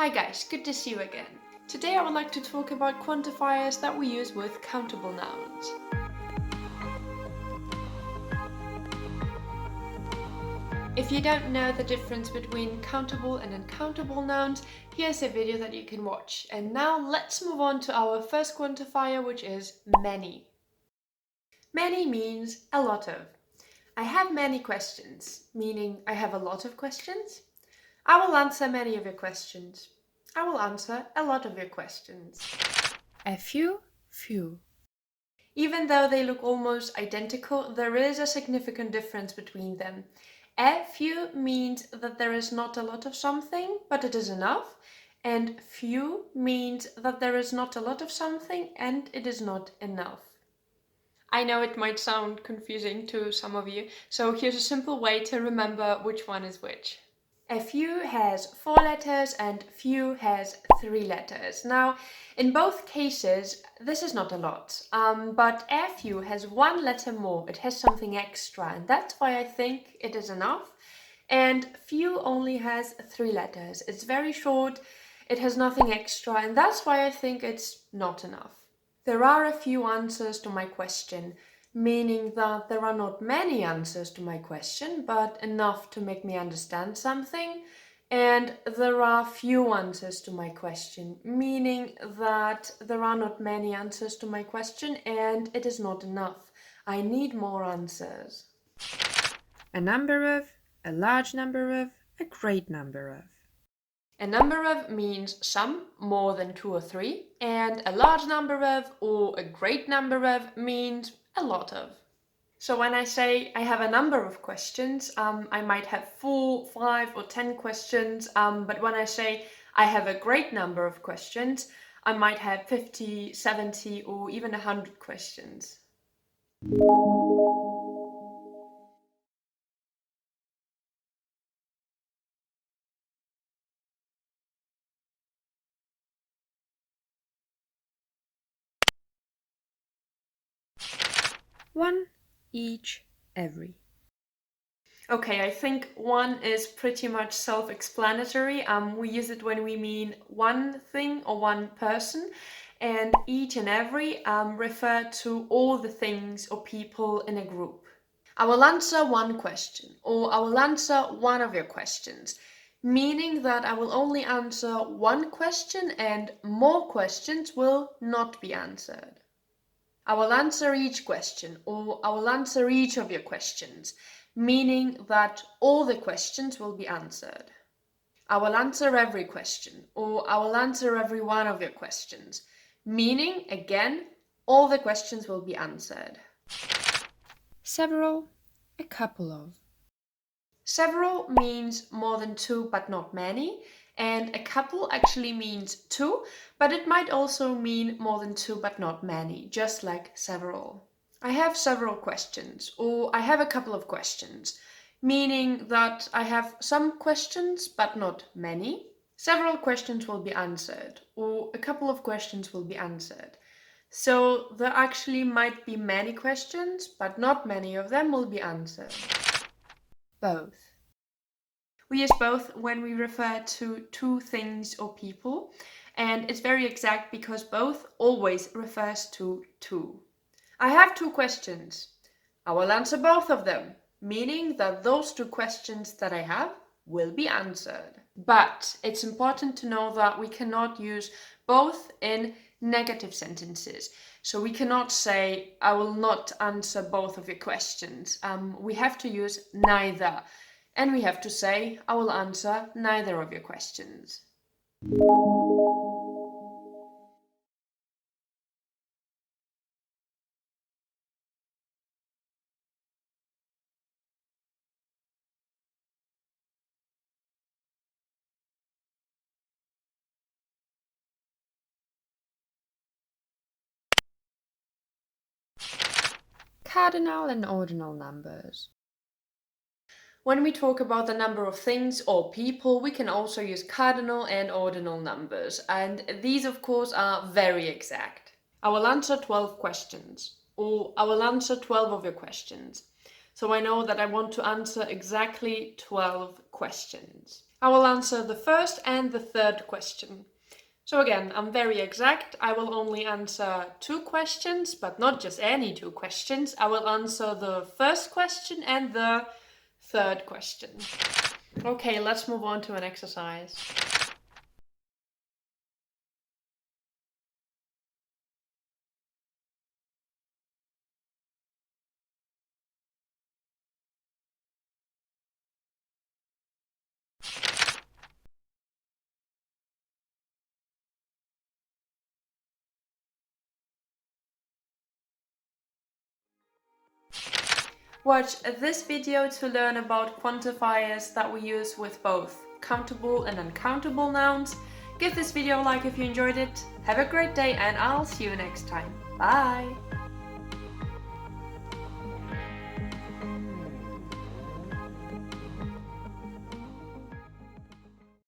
Hi guys, good to see you again. Today I would like to talk about quantifiers that we use with countable nouns. If you don't know the difference between countable and uncountable nouns, here's a video that you can watch. And now let's move on to our first quantifier, which is many. Many means a lot of. I have many questions, meaning I have a lot of questions. I will answer many of your questions. I will answer a lot of your questions. A few. Even though they look almost identical, there is a significant difference between them. A few means that there is not a lot of something, but it is enough. And few means that there is not a lot of something and it is not enough. I know it might sound confusing to some of you, so here's a simple way to remember which one is which. A few has 4 letters and few has 3 letters. Now, in both cases, this is not a lot, but a few has 1 letter more. It has something extra, and that's why I think it is enough. And few only has 3 letters. It's very short, it has nothing extra, and that's why I think it's not enough. There are a few answers to my question, meaning that there are not many answers to my question, but enough to make me understand something. And there are few answers to my question, meaning that there are not many answers to my question and it is not enough. I need more answers. A number of, a large number of, a great number of. A number of means some, more than 2 or 3, and a large number of or a great number of means a lot of. So when I say I have a number of questions, I might have 4, 5 or 10 questions, but when I say I have a great number of questions, I might have 50, 70 or even 100 questions. One, each, every. Okay, I think one is pretty much self-explanatory. We use it when we mean one thing or one person, and each and every refer to all the things or people in a group. I will answer one question, or I will answer one of your questions, meaning that I will only answer one question and more questions will not be answered. I will answer each question, or I will answer each of your questions, meaning that all the questions will be answered. I will answer every question, or I will answer every one of your questions, meaning, again, all the questions will be answered. Several, a couple of. Several means more than 2 but not many, and a couple actually means 2, but it might also mean more than 2 but not many, just like several. I have several questions, or I have a couple of questions, meaning that I have some questions but not many. Several questions will be answered, or a couple of questions will be answered. So there actually might be many questions, but not many of them will be answered. Both. We use both when we refer to 2 things or people, and it's very exact because both always refers to 2. I have 2 questions. I will answer both of them, meaning that those 2 questions that I have will be answered. But it's important to know that we cannot use both in negative sentences. So we cannot say, I will not answer both of your questions. We have to use neither. And we have to say, I will answer neither of your questions. Cardinal and ordinal numbers. When we talk about the number of things or people, we can also use cardinal and ordinal numbers, and these of course are very exact. I will answer 12 questions, or I will answer 12 of your questions. So I know that I want to answer exactly 12 questions. I will answer the first and the third question. So again, I'm very exact. I will only answer 2 questions, but not just any 2 questions. I will answer the first question and the third question. Okay, let's move on to an exercise. Watch this video to learn about quantifiers that we use with both countable and uncountable nouns. Give this video a like if you enjoyed it. Have a great day and I'll see you next time. Bye!